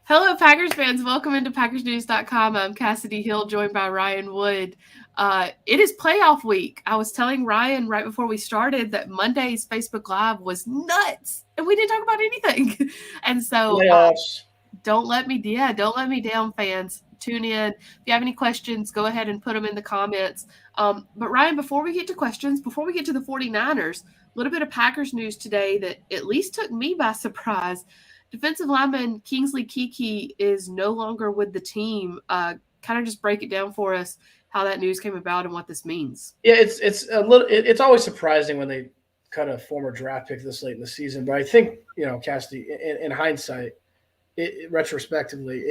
Hello, Packers fans. Welcome into PackersNews.com. I'm Kassidy Hill, joined by Ryan Wood. It is playoff week. I was telling Ryan right before we started that Monday's Facebook Live was nuts, and we didn't talk about anything. And so, Playoffs. don't let me down, fans. Tune in. If you have any questions, go ahead and put them in the comments. But Ryan, before we get to questions, before we get to the 49ers, a little bit of Packers news today that at least took me by surprise. Defensive lineman Kingsley Kiki is no longer with the team. Kind of just break it down for us how that news came about and what this means. Yeah, it's a little. It's always surprising when they cut a former draft pick this late in the season. But I think Cassidy, in hindsight, retrospectively,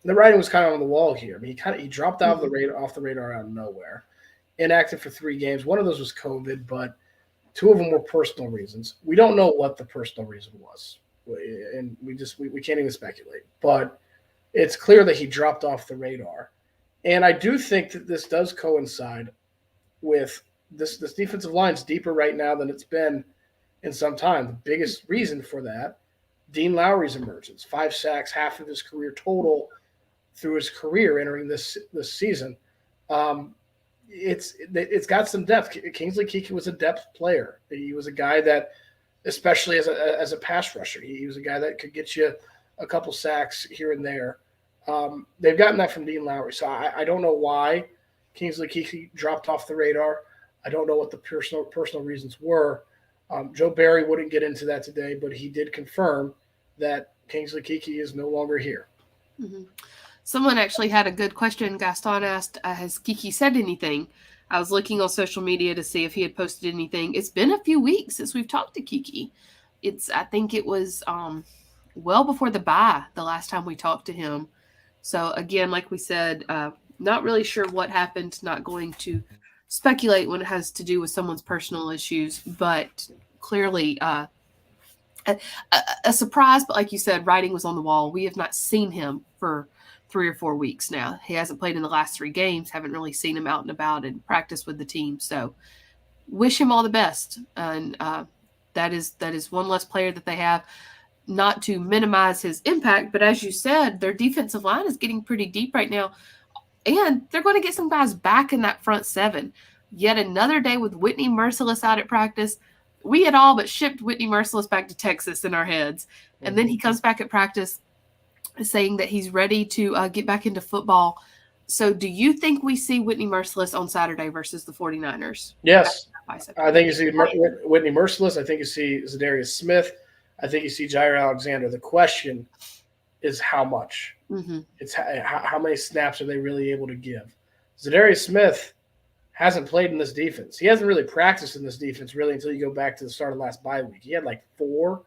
the writing was kind of on the wall here. I mean, he dropped out of off the radar out of nowhere, inactive for 3 games. One of those was COVID, but 2 of them were personal reasons. We don't know what the personal reason was, and we can't even speculate. But it's clear that he dropped off the radar. And I do think that this does coincide with this defensive line's deeper right now than it's been in some time. The biggest reason for that, Dean Lowry's emergence, 5 sacks, half of his career total through his career entering this season. It's got some depth. Kingsley Kiki was a depth player. He was a guy that, especially as a pass rusher, he was a guy that could get you a couple sacks here and there. They've gotten that from Dean Lowry. So I don't know why Kingsley Kiki dropped off the radar. I don't know what the personal reasons were. Joe Barry wouldn't get into that today, but he did confirm that Kingsley Kiki is no longer here. Mm-hmm. Someone actually had a good question. Gaston asked, has Kiki said anything? I was looking on social media to see if he had posted anything. It's been a few weeks since we've talked to Kiki. I think it was well before the bye the last time we talked to him. So, again, like we said, not really sure what happened, not going to speculate when it has to do with someone's personal issues, but clearly a surprise. But like you said, writing was on the wall. We have not seen him for 3 or 4 weeks now. He hasn't played in the last 3 games, haven't really seen him out and about and practice with the team. So, wish him all the best. And that is one less player that they have. Not to minimize his impact, but as you said, their defensive line is getting pretty deep right now. And they're going to get some guys back in that front 7. Yet another day with Whitney Merciless out at practice. We had all but shipped Whitney Merciless back to Texas in our heads. And then he comes back at practice saying that he's ready to get back into football. So do you think we see Whitney Merciless on Saturday versus the 49ers? Yes. I think you see Whitney Merciless. I think you see Zadarius Smith. I think you see Jair Alexander. The question is how much. Mm-hmm. It's how many snaps are they really able to give? Zadarius Smith hasn't played in this defense. He hasn't really practiced in this defense really until you go back to the start of last bye week. He had like 4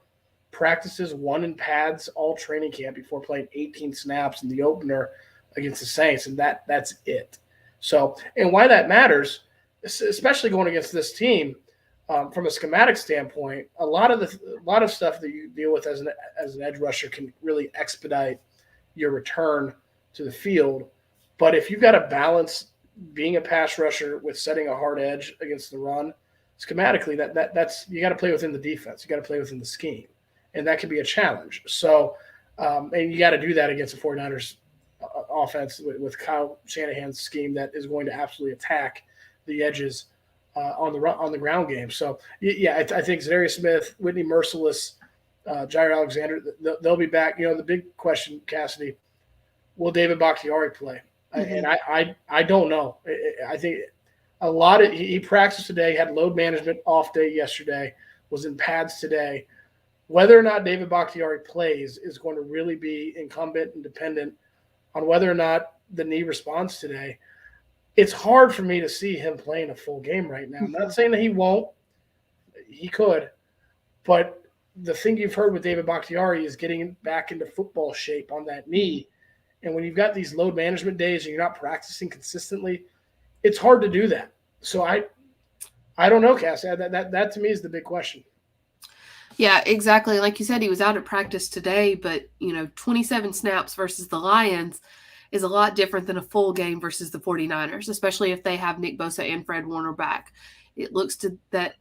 practices, 1 in pads, all training camp before playing 18 snaps in the opener against the Saints, and that's it. So, and why that matters, especially going against this team, from a schematic standpoint, a lot of stuff that you deal with as an edge rusher can really expedite your return to the field. But if you've got to balance being a pass rusher with setting a hard edge against the run, schematically that's you got to play within the defense. You got to play within the scheme, and that can be a challenge. So, and you got to do that against the 49ers offense with Kyle Shanahan's scheme that is going to absolutely attack the edges on the ground game. So, yeah, I think Zadarius Smith, Whitney Merciless, Jair Alexander, they'll be back. The big question, Kassidy, will David Bakhtiari play? Mm-hmm. And I don't know. I think a lot of he practiced today, had load management off day yesterday, was in pads today. Whether or not David Bakhtiari plays is going to really be incumbent and dependent on whether or not the knee responds today. It's hard for me to see him playing a full game right now. I'm not saying that he won't. He could. But the thing you've heard with David Bakhtiari is getting back into football shape on that knee. And when you've got these load management days and you're not practicing consistently, it's hard to do that. So I don't know, Cassie. That to me is the big question. Yeah, exactly. Like you said, he was out at practice today, but 27 snaps versus the Lions is a lot different than a full game versus the 49ers, especially if they have Nick Bosa and Fred Warner back. It looks that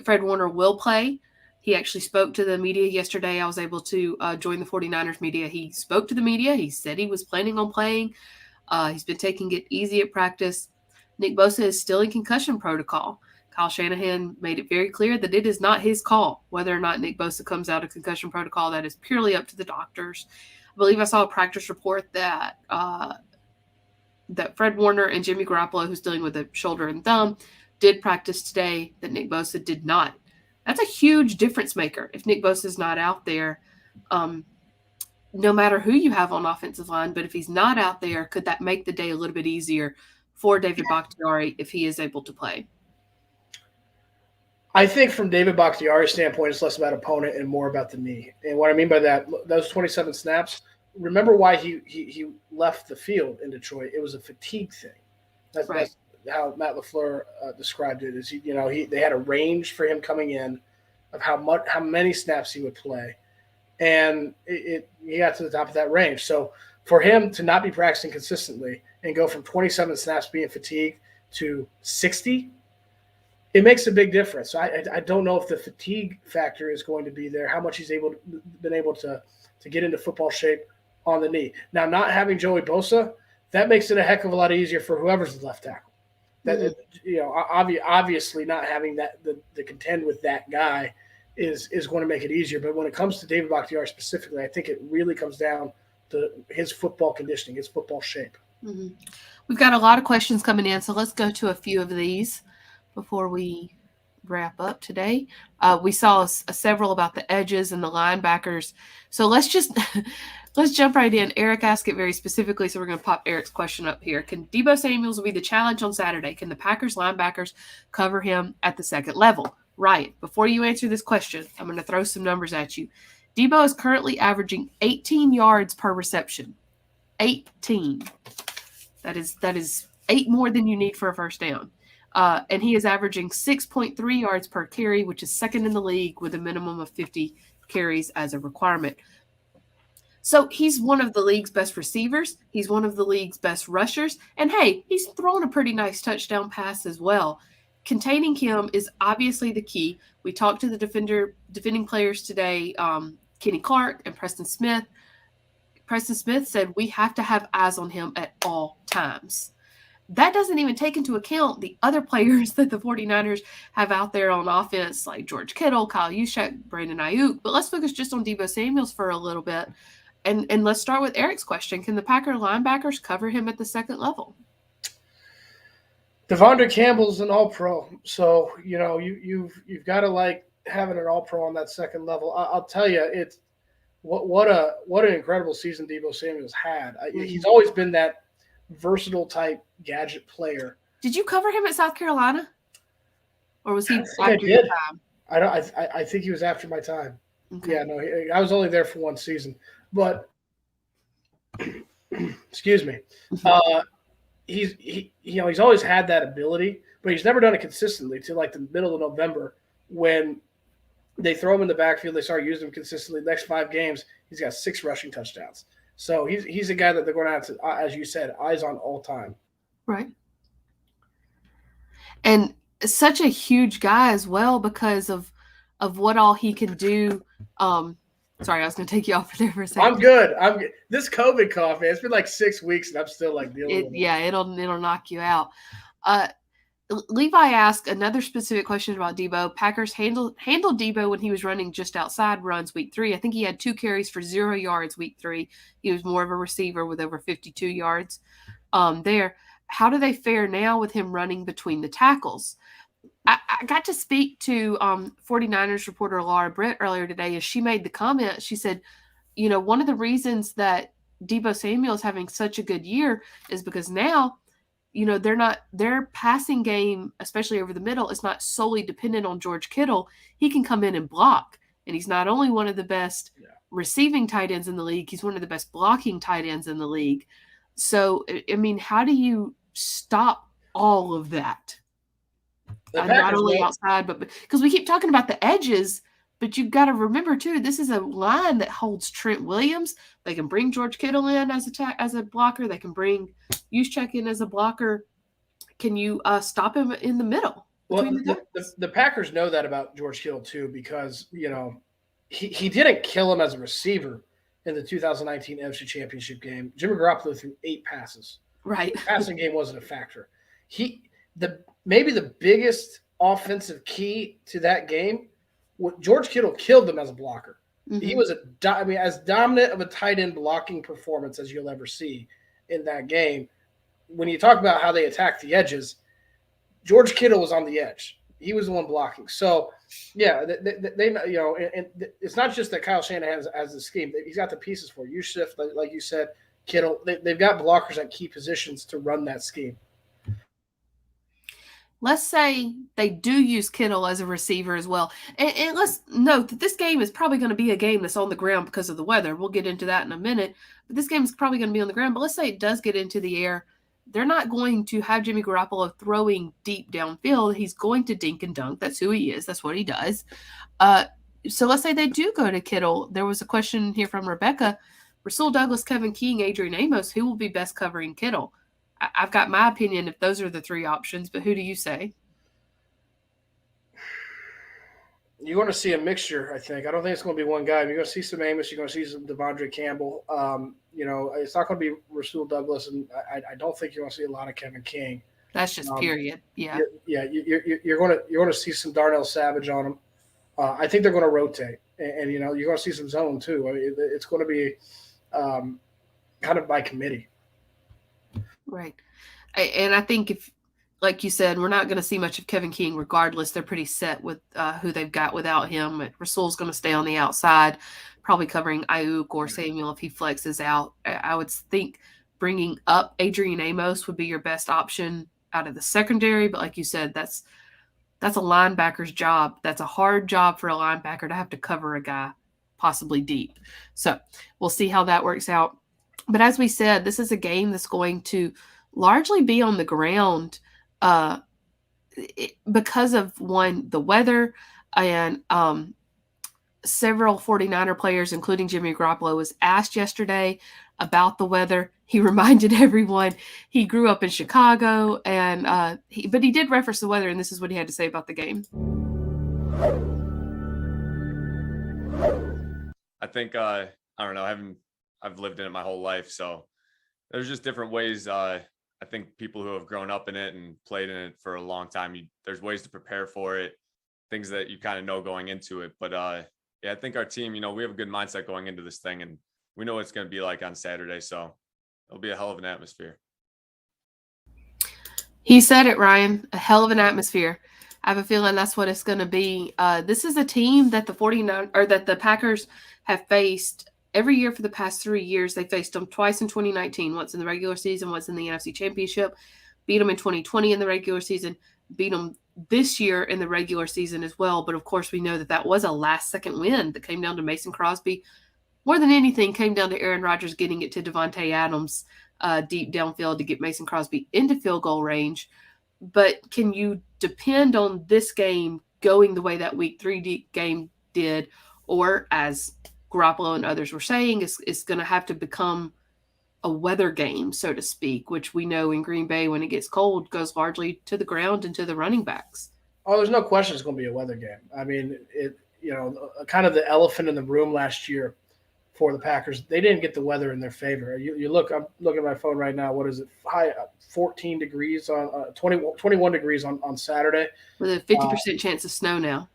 Fred Warner will play. He actually spoke to the media yesterday. I was able to join the 49ers media. He spoke to the media. He said he was planning on playing. He's been taking it easy at practice. Nick Bosa is still in concussion protocol. Kyle Shanahan made it very clear that it is not his call whether or not Nick Bosa comes out of concussion protocol. That is purely up to the doctors. I believe I saw a practice report that that Fred Warner and Jimmy Garoppolo, who's dealing with a shoulder and thumb, did practice today, that Nick Bosa did not. That's a huge difference maker if Nick Bosa is not out there. No matter who you have on offensive line, but if he's not out there, could that make the day a little bit easier for David Bakhtiari if he is able to play? I think from David Bakhtiari's standpoint, it's less about opponent and more about the knee. And what I mean by that, those 27 snaps, remember why he left the field in Detroit. It was a fatigue thing. That's how Matt LaFleur described it. Is they had a range for him coming in of how many snaps he would play, and he got to the top of that range. So for him to not be practicing consistently and go from 27 snaps being fatigued to 60, it makes a big difference. So I don't know if the fatigue factor is going to be there, how much he's been able to get into football shape on the knee. Now, not having Joey Bosa, that makes it a heck of a lot easier for whoever's the left tackle. Obviously not having that the contend with that guy is going to make it easier. But when it comes to David Bakhtiari specifically, I think it really comes down to his football conditioning, his football shape. Mm-hmm. We've got a lot of questions coming in, so let's go to a few of these before we wrap up today. We saw several about the edges and the linebackers. So let's jump right in. Eric asked it very specifically, so we're going to pop Eric's question up here. Can Deebo Samuels be the challenge on Saturday? Can the Packers linebackers cover him at the second level? Ryan, before you answer this question, I'm going to throw some numbers at you. Deebo is currently averaging 18 yards per reception. 18. That is 8 more than you need for a first down. And he is averaging 6.3 yards per carry, which is second in the league with a minimum of 50 carries as a requirement. So he's one of the league's best receivers. He's one of the league's best rushers. And, hey, he's thrown a pretty nice touchdown pass as well. Containing him is obviously the key. We talked to the defending players today, Kenny Clark and Preston Smith. Preston Smith said we have to have eyes on him at all times. That doesn't even take into account the other players that the 49ers have out there on offense, like George Kittle, Kyle Juszczyk, Brandon Ayuk. But let's focus just on Deebo Samuels for a little bit. And let's start with Eric's question. Can the Packer linebackers cover him at the second level? Devondre Campbell's an all-pro. So, you've got to like having an all-pro on that second level. I'll tell you, it's what an incredible season Deebo Samuels had. He's always been that versatile type gadget player. Did you cover him at South Carolina? Or was he after your time? I think he was after my time. Okay. Yeah, no, I was only there for one season. But excuse me. He's always had that ability, but he's never done it consistently till like the middle of November when they throw him in the backfield, they start using him consistently. The next 5 games, he's got 6 rushing touchdowns. So he's a guy that they're going to have to, as you said, eyes on all time. Right. And such a huge guy as well because of what all he can do. Sorry, I was going to take you off there for a second. I'm good. This COVID cough, man, it's been like 6 weeks and I'm still like dealing with it. Yeah, it'll knock you out. Levi asked another specific question about Deebo. Packers handled Deebo when he was running just outside runs week 3. I think he had 2 carries for 0 yards week 3. He was more of a receiver with over 52 yards there. How do they fare now with him running between the tackles? I got to speak to 49ers reporter Laura Britt earlier today as she made the comment. She said, one of the reasons that Deebo Samuel is having such a good year is because now, their passing game, especially over the middle, is not solely dependent on George Kittle. He can come in and block. And he's not only one of the best receiving tight ends in the league, he's one of the best blocking tight ends in the league. So, I mean, how do you stop all of that? Not only outside, but because we keep talking about the edges, but you've got to remember too, this is a line that holds Trent Williams. They can bring George Kittle in as a blocker. They can bring Juszczyk in as a blocker. Can you stop him in the middle? between Well, the Packers know that about George Kittle too, because he didn't kill him as a receiver in the 2019 NFC Championship game. Jimmy Garoppolo threw 8 passes. Right. The passing game wasn't a factor. Maybe the biggest offensive key to that game, George Kittle killed them as a blocker. Mm-hmm. He was as dominant of a tight end blocking performance as you'll ever see in that game. When you talk about how they attacked the edges, George Kittle was on the edge. He was the one blocking. So, yeah, they and it's not just that Kyle Shanahan has the scheme. He's got the pieces for it. Yusuf, like you said, Kittle. They've got blockers at key positions to run that scheme. Let's say they do use Kittle as a receiver as well. And let's note that this game is probably going to be a game that's on the ground because of the weather. We'll get into that in a minute. But this game is probably going to be on the ground. But let's say it does get into the air. They're not going to have Jimmy Garoppolo throwing deep downfield. He's going to dink and dunk. That's who he is. That's what he does. So let's say they do go to Kittle. There was a question here from Rebecca. Rasul Douglas, Kevin King, Adrian Amos, who will be best covering Kittle? I've got my opinion if those are the 3 options, but who do you say? You're going to see a mixture, I think. I don't think it's going to be one guy. You're going to see some Amos. You're going to see some Devondre Campbell. It's not going to be Rasul Douglas, and I don't think you're going to see a lot of Kevin King. That's just period. Yeah. You're going to see some Darnell Savage on him. I think they're going to rotate, and you're going to see some zone too. I mean, it's going to be kind of by committee. Right. And I think if, like you said, we're not going to see much of Kevin King regardless. They're pretty set with who they've got without him. Rasul's going to stay on the outside, probably covering Ayuk or Samuel if he flexes out. I would think bringing up Adrian Amos would be your best option out of the secondary. But like you said, that's a linebacker's job. That's a hard job for a linebacker to have to cover a guy possibly deep. So we'll see how that works out. But as we said, this is a game that's going to largely be on the ground because of, one, the weather, and several 49er players, including Jimmy Garoppolo, was asked yesterday about the weather. He reminded everyone he grew up in Chicago, and but he did reference the weather, and this is what he had to say about the game. I think I don't know. I've lived in it my whole life, so there's just different ways. I think people who have grown up in it and played in it for a long time, there's ways to prepare for it, things that you kind of know going into it. But yeah, I think our team, we have a good mindset going into this thing, and we know what it's going to be like on Saturday. So it'll be a hell of an atmosphere. He said it, Ryan, a hell of an atmosphere. I have a feeling that's what it's going to be. This is a team that the Packers have faced every year for the past 3 years. They faced them twice in 2019, once in the regular season, once in the NFC Championship, beat them in 2020 in the regular season, beat them this year in the regular season as well. But of course, we know that was a last-second win that came down to Mason Crosby. More than anything, came down to Aaron Rodgers getting it to Devontae Adams deep downfield to get Mason Crosby into field goal range. But can you depend on this game going the way that Week 3 game did, or as Garoppolo and others were saying, it's going to have to become a weather game, so to speak, which we know in Green Bay, when it gets cold, goes largely to the ground and to the running backs. Oh, there's no question it's going to be a weather game. I mean, kind of the elephant in the room last year for the Packers, they didn't get the weather in their favor. You look, I'm looking at my phone right now. What is it? High 14 degrees on 21 degrees on Saturday. With a 50% chance of snow now.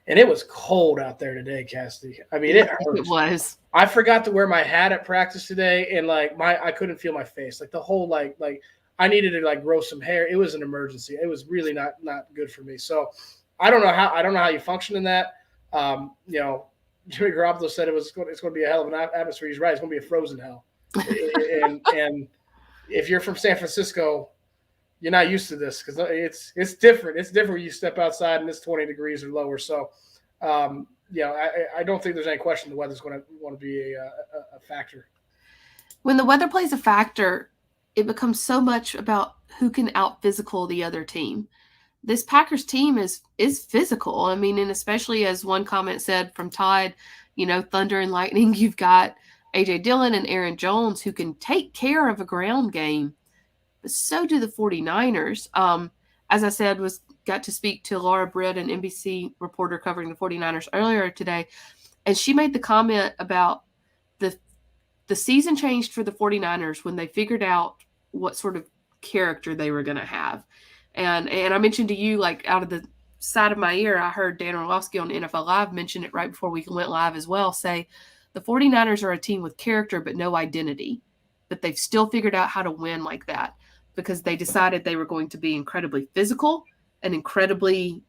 And it was cold out there today, Kassidy. I mean, it hurt. It was. I forgot to wear my hat at practice today, and I couldn't feel my face. Like the whole like I needed to grow some hair. It was an emergency. It was really not good for me. So I don't know how you function in that. Jimmy Garoppolo said it's going to be a hell of an atmosphere. He's right. It's going to be a frozen hell. and if you're from San Francisco, you're not used to this because it's different. It's different when you step outside and it's 20 degrees or lower. So, I don't think there's any question the weather's going to be a factor. When the weather plays a factor, it becomes so much about who can out-physical the other team. This Packers team is physical. I mean, and especially as one comment said from Todd, thunder and lightning, you've got A.J. Dillon and Aaron Jones who can take care of a ground game. But so do the 49ers. as I said, got to speak to Laura Britt, an NBC reporter covering the 49ers earlier today, and she made the comment about the season changed for the 49ers when they figured out what sort of character they were going to have. And I mentioned to you, like, out of the side of my ear, I heard Dan Orlovsky on NFL Live mention it right before we went live as well, say the 49ers are a team with character but no identity, but they've still figured out how to win like that because they decided they were going to be incredibly physical and incredibly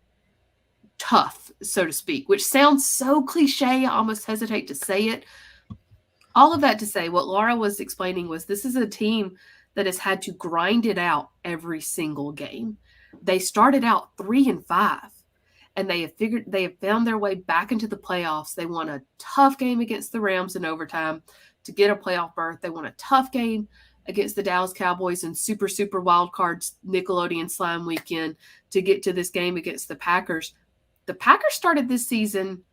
tough, so to speak, which sounds so cliche. I almost hesitate to say it. All of that to say, what Laura was explaining was this is a team that has had to grind it out every single game. They started out 3-5, and they have found their way back into the playoffs. They won a tough game against the Rams in overtime to get a playoff berth. They won a tough game against the Dallas Cowboys in super wild cards Nickelodeon Slime Weekend to get to this game against the Packers. The Packers started this season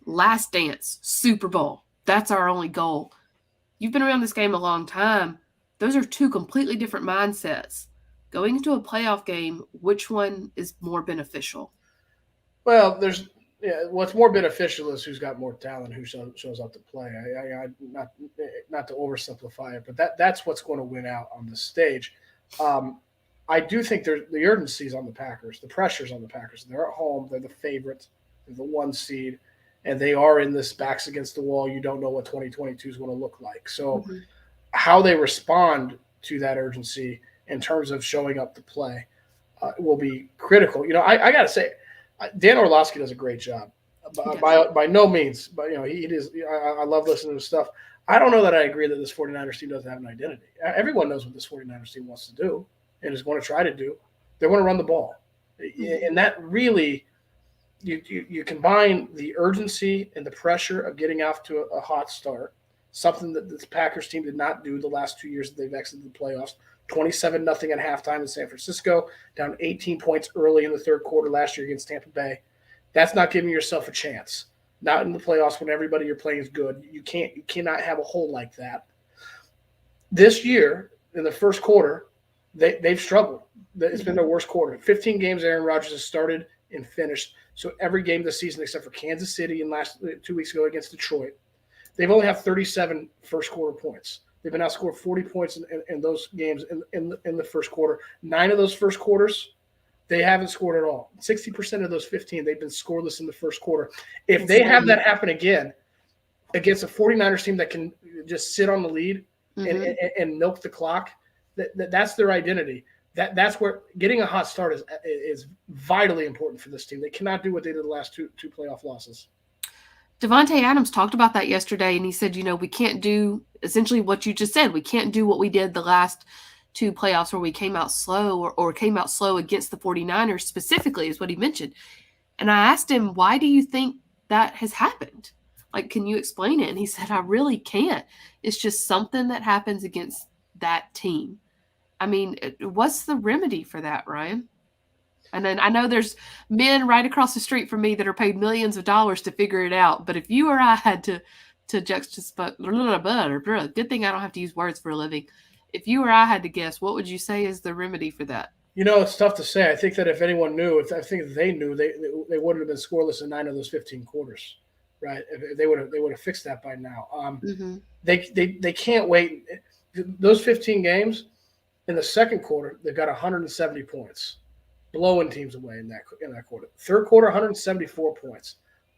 last dance, Super Bowl. That's our only goal. You've been around this game a long time. Those are two completely different mindsets. Going into a playoff game, which one is more beneficial? Well, what's more beneficial is who's got more talent, who shows up to play. Not to oversimplify it, but that's what's going to win out on this stage. I do think the urgency is on the Packers. The pressure's on the Packers. They're at home. They're the favorite. They're the 1 seed. And they are in this backs against the wall. You don't know what 2022 is going to look like. So how they respond to that urgency in terms of showing up to play will be critical. I got to say, Dan Orlovsky does a great job. By no means, but he is. I love listening to stuff. I don't know that I agree that this 49ers team doesn't have an identity. Everyone knows what this 49ers team wants to do and is going to try to do. They want to run the ball, and that really. You combine the urgency and the pressure of getting off to a hot start, something that this Packers team did not do the last 2 years that they've exited the playoffs. 27-0 at halftime in San Francisco, down 18 points early in the third quarter last year against Tampa Bay. That's not giving yourself a chance. Not in the playoffs when everybody you're playing is good. You cannot have a hole like that. This year, in the first quarter, they've struggled. It's been their worst quarter. 15 games Aaron Rodgers has started and finished. So every game this season, except for Kansas City and last 2 weeks ago against Detroit, they've only had 37 first quarter points. They've been outscored 40 points in those games in the first quarter. 9 of those first quarters, they haven't scored at all. 60% of those 15, they've been scoreless in the first quarter. If they have that happen again against a 49ers team that can just sit on the lead and milk the clock, that's their identity. That's where getting a hot start is vitally important for this team. They cannot do what they did the last two playoff losses. Davante Adams talked about that yesterday, and he said, we can't do essentially what you just said. We can't do what we did the last 2 playoffs where we came out slow or came out slow against the 49ers specifically is what he mentioned. And I asked him, why do you think that has happened? Like, can you explain it? And he said, I really can't. It's just something that happens against that team. I mean, what's the remedy for that, Ryan? And then I know there's men right across the street from me that are paid millions of dollars to figure it out. But if you or I had to juxtapose, good thing I don't have to use words for a living. If you or I had to guess, what would you say is the remedy for that? It's tough to say. I think that if anyone knew, I think if they knew, they wouldn't have been scoreless in 9 of those 15 quarters, right? They would have fixed that by now. They can't wait. Those 15 games. In the second quarter, they've got 170 points, blowing teams away in that quarter. Third quarter, 174 points,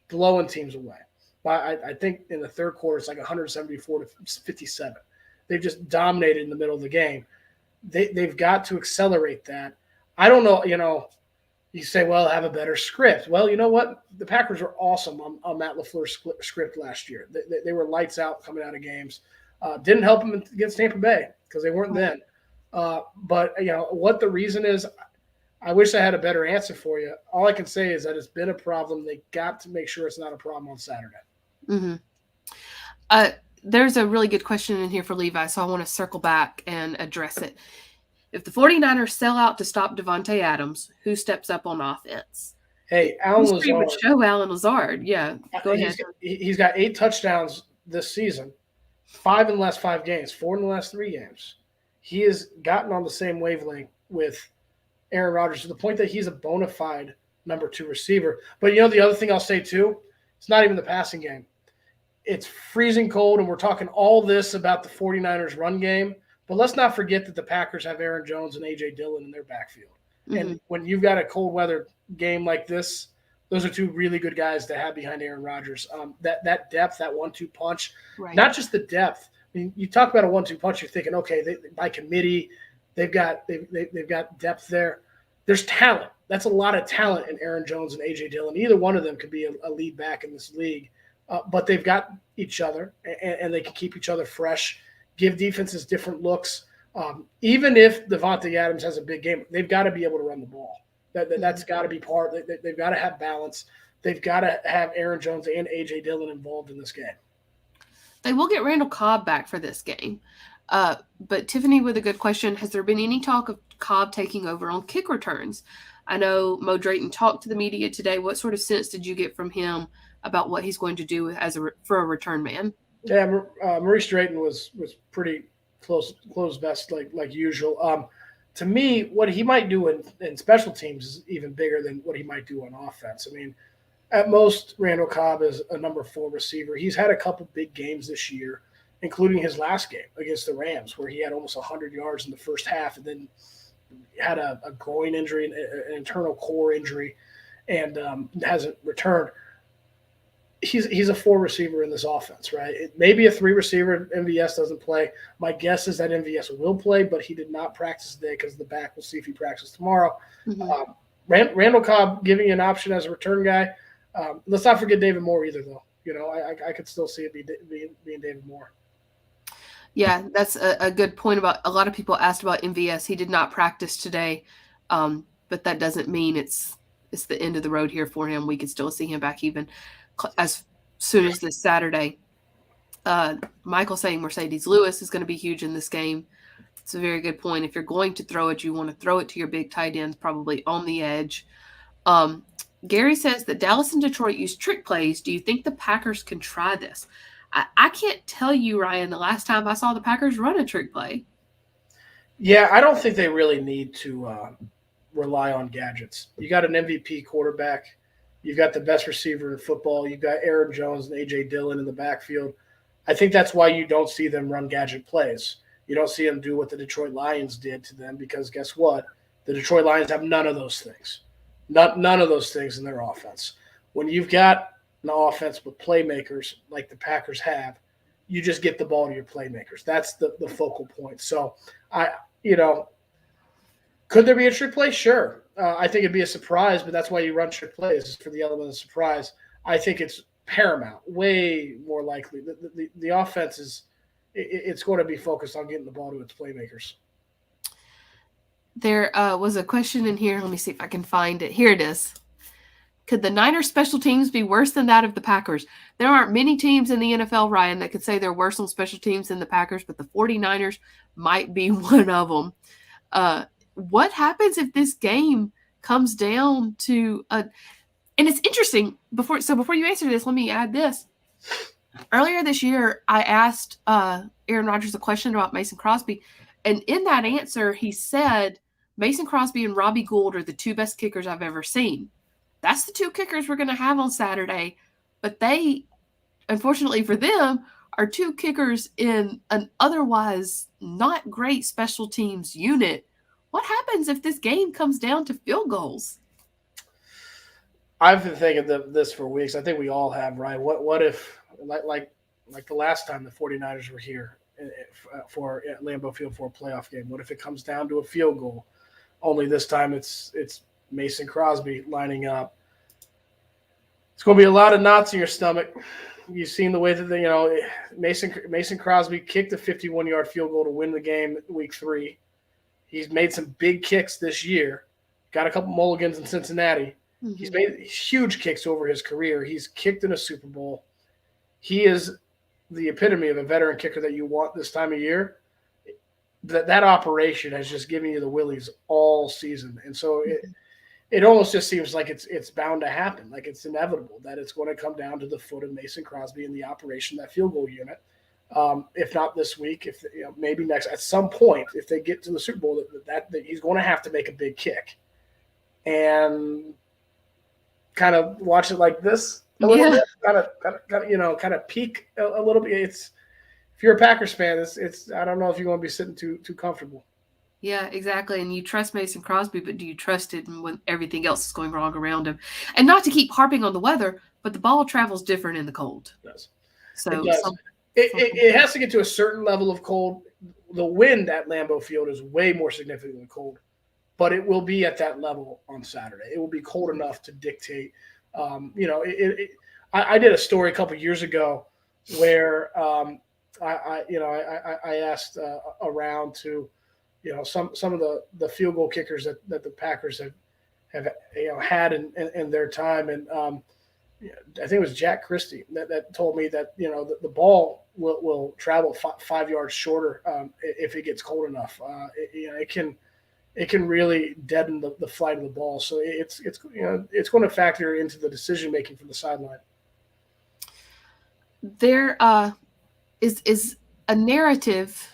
blowing teams away. I think in the third quarter, it's like 174 to 57. They've just dominated in the middle of the game. They've got to accelerate that. I don't know, you say, well, have a better script. Well, you know what? The Packers were awesome on Matt LaFleur's script last year. They were lights out coming out of games. Didn't help them against Tampa Bay because they weren't then. But what the reason is, I wish I had a better answer for you. All I can say is that it's been a problem. They got to make sure it's not a problem on Saturday. There's a really good question in here for Levi, so I want to circle back and address it. If the 49ers sell out to stop Davante Adams, who steps up on offense? Hey, Allen Lazard. Would show Allen Lazard. Yeah, go ahead. He's got 8 touchdowns this season, 5 in the last 5 games, 4 in the last 3 games. He has gotten on the same wavelength with Aaron Rodgers to the point that he's a bona fide number 2 receiver. But, you know, the other thing I'll say too, it's not even the passing game. It's freezing cold, and we're talking all this about the 49ers run game. But let's not forget that the Packers have Aaron Jones and A.J. Dillon in their backfield. Mm-hmm. And when you've got a cold weather game like this, those are 2 really good guys to have behind Aaron Rodgers. That depth, that 1-2 punch, right. Not just the depth. I mean, you talk about a 1-2 punch, you're thinking, okay, by committee, they've got depth there. There's talent. That's a lot of talent in Aaron Jones and A.J. Dillon. Either one of them could be a lead back in this league. But they've got each other, and they can keep each other fresh, give defenses different looks. Even if Devontae Adams has a big game, they've got to be able to run the ball. That's got to be part. They've got to have balance. They've got to have Aaron Jones and A.J. Dillon involved in this game. They will get Randall Cobb back for this game. But Tiffany with a good question, has there been any talk of Cobb taking over on kick returns? I know Mo Drayton talked to the media today. What sort of sense did you get from him about what he's going to do for a return man? Yeah, Maurice Drayton was pretty close best like usual. To me, what he might do in special teams is even bigger than what he might do on offense. I mean, at most, Randall Cobb is a number 4 receiver. He's had a couple big games this year, including his last game against the Rams, where he had almost 100 yards in the first half and then had a groin injury, an internal core injury, and hasn't returned. He's a 4 receiver in this offense, right? It may be a 3 receiver. MVS doesn't play. My guess is that MVS will play, but he did not practice today because the back. We'll see if he practices tomorrow. Mm-hmm. Randall Cobb giving you an option as a return guy. Let's not forget David Moore either, though. You know, I could still see it being David Moore. Yeah, that's a good point. About a lot of people asked about MVS. He did not practice today, but that doesn't mean it's the end of the road here for him. We could still see him back even as soon as this Saturday. Michael saying Mercedes Lewis is going to be huge in this game. It's a very good point. If you're going to throw it, you want to throw it to your big tight ends, probably on the edge. Gary says that Dallas and Detroit use trick plays. Do you think the Packers can try this? I can't tell you, Ryan, the last time I saw the Packers run a trick play. Yeah, I don't think they really need to rely on gadgets. You got an MVP quarterback. You've got the best receiver in football. You've got Aaron Jones and A.J. Dillon in the backfield. I think that's why you don't see them run gadget plays. You don't see them do what the Detroit Lions did to them because guess what? The Detroit Lions have none of those things. None of those things in their offense. When you've got an offense with playmakers like the Packers have, you just get the ball to your playmakers. That's the focal point. So, could there be a trick play? Sure. I think it'd be a surprise, but that's why you run trick plays, for the element of surprise. I think it's paramount, way more likely. The offense it's going to be focused on getting the ball to its playmakers. There was a question in here. Let me see if I can find it. Here it is. Could the Niners special teams be worse than that of the Packers? There aren't many teams in the NFL, Ryan, that could say they're worse on special teams than the Packers, but the 49ers might be one of them. What happens if this game comes down to and it's interesting. Before you answer this, let me add this. Earlier this year, I asked Aaron Rodgers a question about Mason Crosby, and in that answer, he said Mason Crosby and Robbie Gould are the 2 best kickers I've ever seen. That's the 2 kickers we're going to have on Saturday, but they, unfortunately for them, are 2 kickers in an otherwise not great special teams unit. What happens if this game comes down to field goals? I've been thinking this for weeks. I think we all have, right? What if, like the last time the 49ers were here for at Lambeau Field for a playoff game, what if it comes down to a field goal? Only this time it's Mason Crosby lining up. It's going to be a lot of knots in your stomach. You've seen the way that Mason Crosby kicked a 51-yard field goal to win the game week 3. He's made some big kicks this year. Got a couple mulligans in Cincinnati. Mm-hmm. He's made huge kicks over his career. He's kicked in a Super Bowl. He is the epitome of a veteran kicker that you want this time of year. That operation has just given you the willies all season. And so it almost just seems like it's bound to happen, like it's inevitable that it's going to come down to the foot of Mason Crosby and the operation, that field goal unit. If not this week, maybe next, at some point, if they get to the Super Bowl, that he's going to have to make a big kick. and kind of watch it like this a little bit, kind of peek a little bit. It's if you're a Packers fan, it's I don't know if you're going to be sitting too comfortable. Yeah, exactly. And you trust Mason Crosby, but do you trust it when everything else is going wrong around him? And not to keep harping on the weather, but the ball travels different in the cold. It does. So it does. It has to get to a certain level of cold. The wind at Lambeau Field is way more significantly cold, but it will be at that level on Saturday. It will be cold enough to dictate. I did a story a couple of years ago where I asked around to some of the field goal kickers that the Packers have had in their time, and I think it was Jack Christie that told me that the ball will travel 5 yards shorter if it gets cold enough. It can really deaden the flight of the ball, so it's going to factor into the decision making from the sideline. There is a narrative,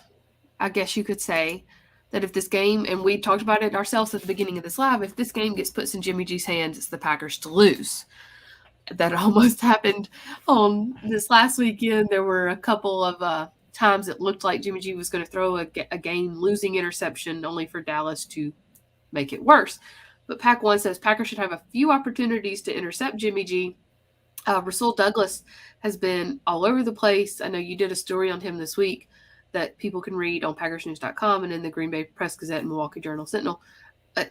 I guess you could say, that if this game, and we talked about it ourselves at the beginning of this live, if this game gets put in Jimmy G's hands, it's the Packers to lose. That almost happened on this last weekend. There were a couple of times it looked like Jimmy G was going to throw a game-losing interception only for Dallas to make it worse. But Pack One says Packers should have a few opportunities to intercept Jimmy G. Rasul Douglas has been all over the place. I know you did a story on him this week that people can read on PackersNews.com and in the Green Bay Press Gazette and Milwaukee Journal Sentinel.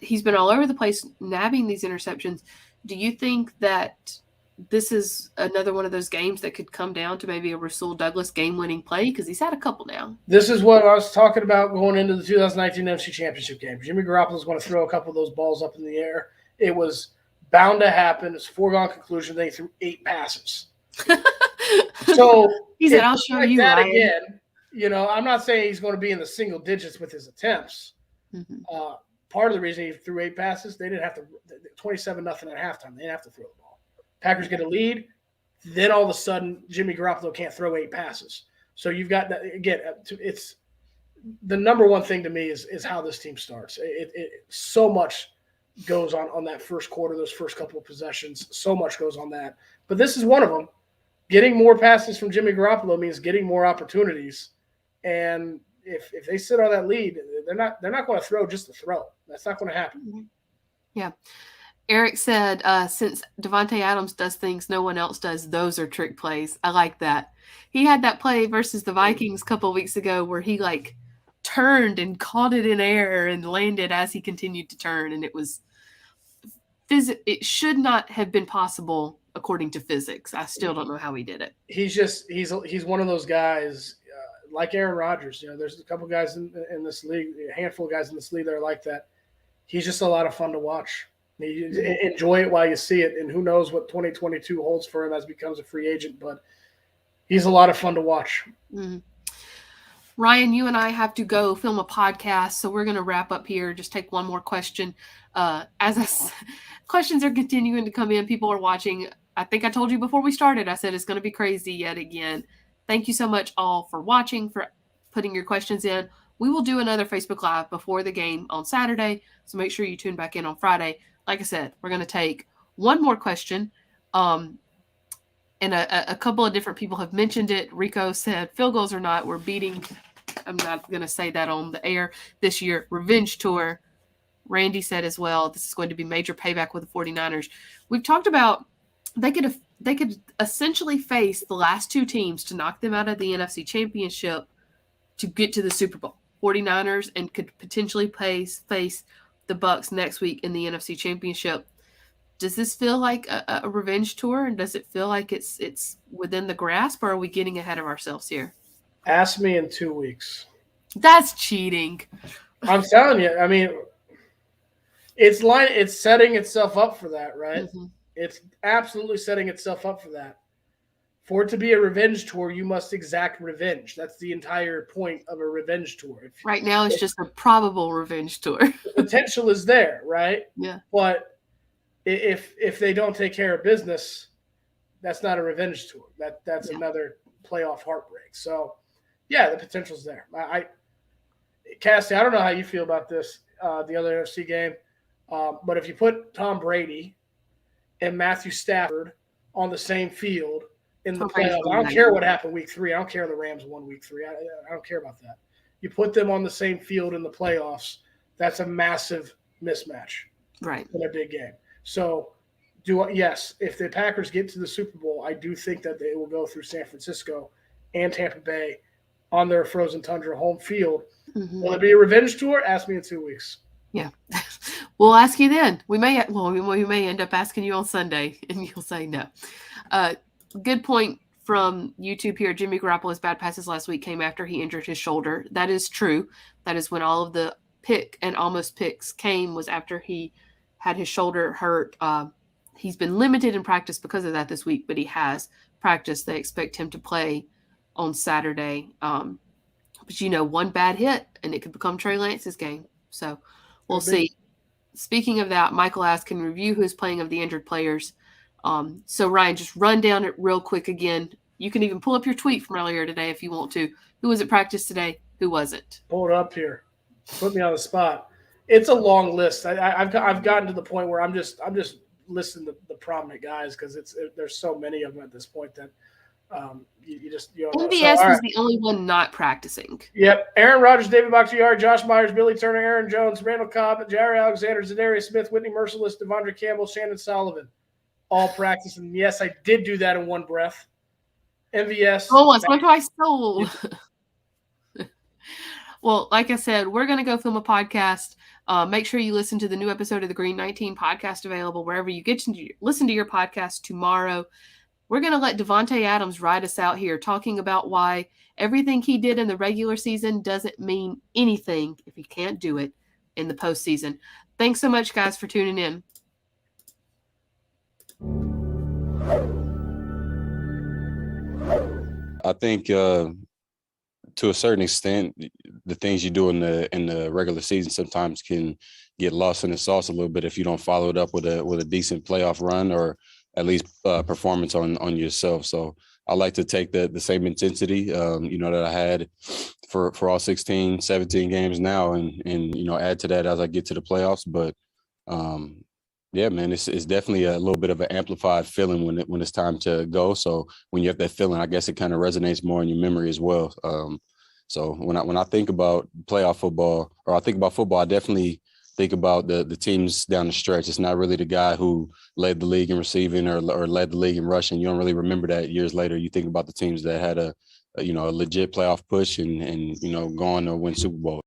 He's been all over the place nabbing these interceptions. Do you think that this is another one of those games that could come down to maybe a Rasul Douglas game-winning play? Because he's had a couple now. This is what I was talking about going into the 2019 NFC Championship game. Jimmy Garoppolo's going to throw a couple of those balls up in the air. It was bound to happen. It's a foregone conclusion. They threw 8 passes. So he said, I'll show like you that Ryan. Again. I'm not saying he's going to be in the single digits with his attempts. Mm-hmm. Part of the reason he threw 8 passes, they didn't have to 27-0 at halftime. They didn't have to throw the ball. Packers get a lead, then all of a sudden Jimmy Garoppolo can't throw 8 passes. So you've got that again. It's the number one thing to me is how this team starts. It so much goes on that first quarter, those first couple of possessions. So much goes on that. But this is one of them. Getting more passes from Jimmy Garoppolo means getting more opportunities. And if they sit on that lead, they're not going to throw just to throw. That's not going to happen. Yeah. Eric said, since Devontae Adams does things no one else does, those are trick plays. I like that. He had that play versus the Vikings a couple of weeks ago where he turned and caught it in air and landed as he continued to turn. And it should not have been possible according to physics. I still don't know how he did it. He's one of those guys like Aaron Rodgers. There's a couple guys in this league, a handful of guys in this league that are like that. He's just a lot of fun to watch. You enjoy it while you see it, and who knows what 2022 holds for him as he becomes a free agent, but he's a lot of fun to watch. Mm-hmm. Ryan, you and I have to go film a podcast, so we're going to wrap up here. Just take one more question. Questions are continuing to come in. People are watching. I think I told you before we started, I said it's going to be crazy yet again. Thank you so much all for watching, for putting your questions in. We will do another Facebook Live before the game on Saturday, so make sure you tune back in on Friday. Like I said, we're going to take one more question. And a couple of different people have mentioned it. Rico said, field goals or not, we're beating, I'm not going to say that on the air this year, revenge tour. Randy said as well, this is going to be major payback with the 49ers. We've talked about they could essentially face the last 2 teams to knock them out of the NFC Championship to get to the Super Bowl. 49ers, and could potentially face the Bucs next week in the NFC Championship. Does this feel like a revenge tour, and does it feel like it's within the grasp, or are we getting ahead of ourselves here? Ask me in 2 weeks. That's cheating. I'm telling you. I mean, it's setting itself up for that, right? Mm-hmm. It's absolutely setting itself up for that. For it to be a revenge tour, you must exact revenge. That's the entire point of a revenge tour. Right now, it's just a probable revenge tour. The potential is there, right? Yeah. But if they don't take care of business, that's not a revenge tour. That's another playoff heartbreak. So, yeah, the potential's there. Kassidy, I don't know how you feel about this. The other NFC game. But if you put Tom Brady and Matthew Stafford on the same field in the playoffs, I don't care what happened week 3. I don't care if the Rams won week 3. I don't care about that. You put them on the same field in the playoffs, that's a massive mismatch, right, in a big game. So, yes, if the Packers get to the Super Bowl, I do think that they will go through San Francisco and Tampa Bay on their frozen tundra home field. Mm-hmm. Will it be a revenge tour? Ask me in 2 weeks. Yeah, we'll ask you then. We may end up asking you on Sunday, and you'll say no. Good point from YouTube here. Jimmy Garoppolo's bad passes last week came after he injured his shoulder. That is true. That is when all of the pick and almost picks came, was after he had his shoulder hurt. He's been limited in practice because of that this week, but he has practiced. They expect him to play on Saturday. But, one bad hit, and it could become Trey Lance's game. So we'll see. Speaking of that, Michael asked, can review who's playing of the injured players. So, Ryan, just run down it real quick again. You can even pull up your tweet from earlier today if you want to. Who was at practice today? Who wasn't? Pull it up here. Put me on the spot. It's a long list. I've gotten to the point where I'm just listing the prominent guys because there's so many of them at this point that you don't know. MVS was the only one not practicing. Yep. Aaron Rodgers, David Bakhtiari, Josh Myers, Billy Turner, Aaron Jones, Randall Cobb, Jaire Alexander, Zadarius Smith, Whitney Merciless, Devondre Campbell, Shannon Sullivan, all practicing. Yes, I did do that in one breath. MVS. Oh, it's what I stole. Well, like I said, we're going to go film a podcast. Make sure you listen to the new episode of the Green 19 podcast, available wherever you get to listen to your podcast tomorrow. We're going to let Devontae Adams ride us out here, talking about why everything he did in the regular season doesn't mean anything if he can't do it in the postseason. Thanks so much, guys, for tuning in. I think to a certain extent, the things you do in the regular season sometimes can get lost in the sauce a little bit if you don't follow it up with a decent playoff run or at least performance on yourself. So I like to take the same intensity, that I had for all 16, 17 games now and add to that as I get to the playoffs. But yeah, man, it's definitely a little bit of an amplified feeling when it's time to go. So when you have that feeling, I guess it kind of resonates more in your memory as well. So when I think about playoff football, or I think about football, I definitely think about the teams down the stretch. It's not really the guy who led the league in receiving or led the league in rushing. You don't really remember that years later. You think about the teams that had a legit playoff push and going to win Super Bowl.